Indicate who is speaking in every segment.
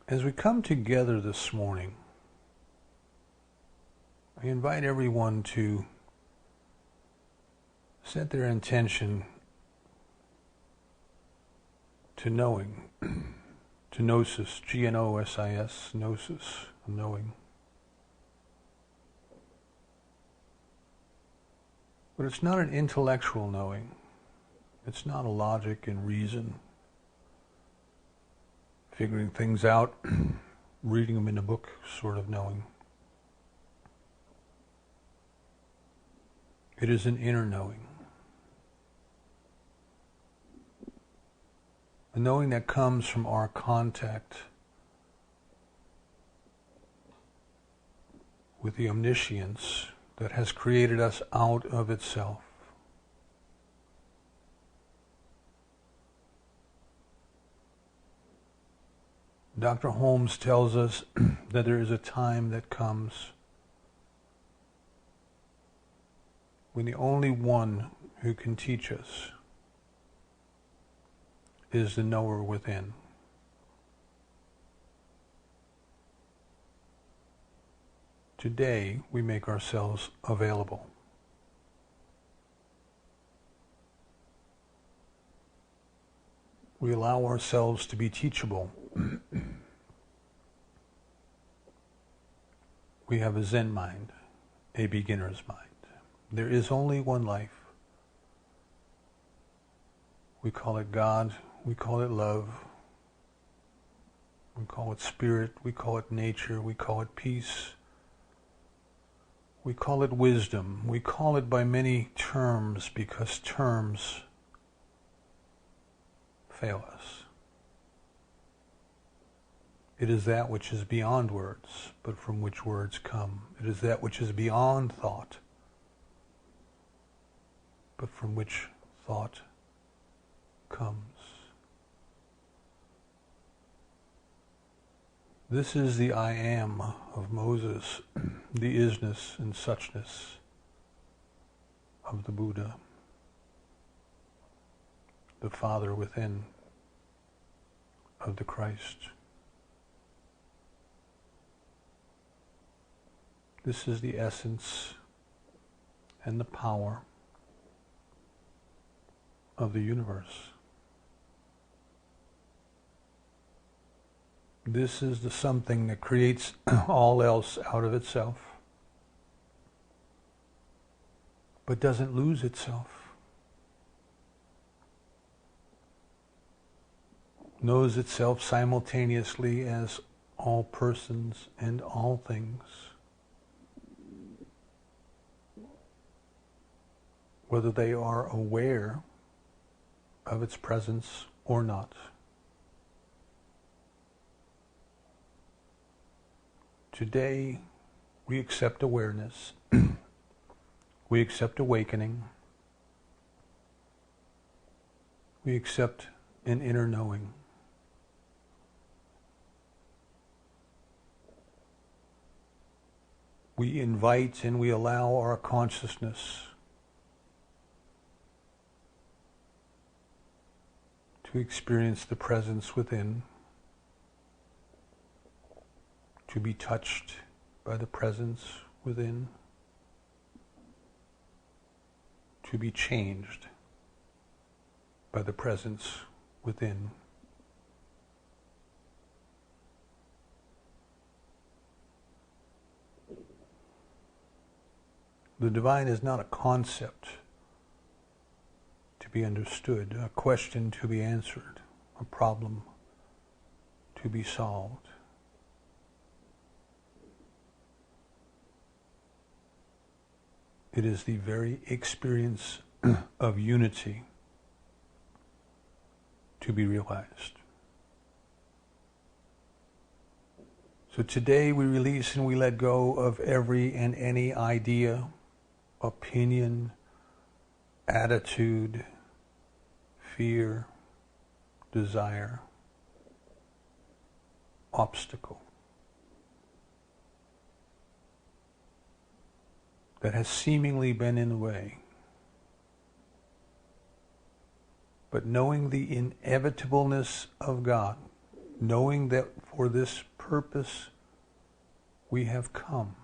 Speaker 1: As we come together this morning, I invite everyone to set their intention to knowing, to gnosis, Gnosis, gnosis, knowing. But it's not an intellectual knowing. It's not a logic and reason, figuring things out, reading them in a book sort of knowing. It is an inner knowing. A knowing that comes from our contact with the omniscience that has created us out of itself. Dr. Holmes tells us that there is a time that comes when the only one who can teach us is the knower within. Today, we make ourselves available. We allow ourselves to be teachable. We have a Zen mind, a beginner's mind. There is only one life. We call it God, we call it love, we call it spirit, we call it nature, we call it peace, we call it wisdom. We call it by many terms because terms fail us. It is that which is beyond words, but from which words come. It is that which is beyond thought, but from which thought comes. This is the I am of Moses, the isness and suchness of the Buddha, the Father within of the Christ. This is the essence and the power of the universe. This is the something that creates all else out of itself, but doesn't lose itself. Knows itself simultaneously as all persons and all things, whether they are aware of its presence or not. Today, we accept awareness, we accept awakening, we accept an inner knowing. We invite and we allow our consciousness to experience the presence within, to be touched by the presence within, to be changed by the presence within. The divine is not a concept to be understood, a question to be answered, a problem to be solved. It is the very experience of unity to be realized. So today we release and we let go of every and any idea, opinion, attitude, fear, desire, obstacle that has seemingly been in the way. But knowing the inevitableness of God, knowing that for this purpose we have come.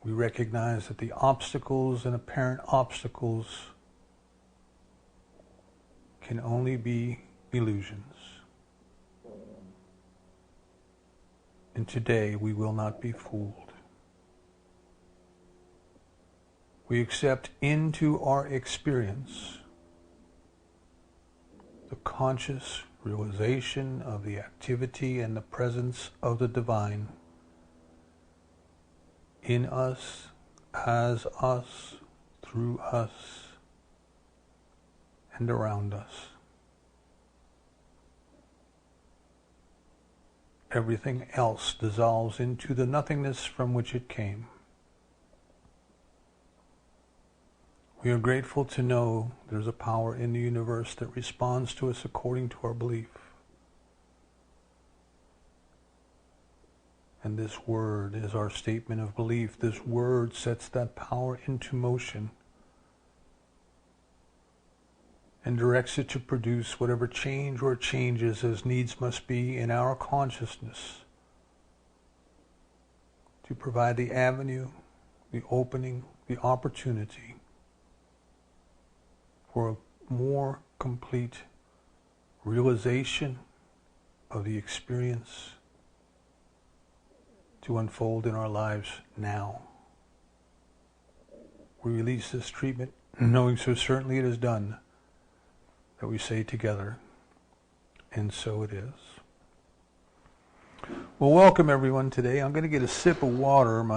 Speaker 1: We recognize that the obstacles and apparent obstacles can only be illusions. And today we will not be fooled. We accept into our experience the conscious realization of the activity and the presence of the divine in us, as us, through us, and around us. Everything else dissolves into the nothingness from which it came. We are grateful to know there's a power in the universe that responds to us according to our belief. And this word is our statement of belief. This word sets that power into motion and directs it to produce whatever change or changes as needs must be in our consciousness to provide the avenue, the opening, the opportunity for a more complete realization of the experience to unfold in our lives now. We release this treatment, knowing so certainly it is done, that we say together, and so it is. Well, welcome everyone today. I'm going to get a sip of water.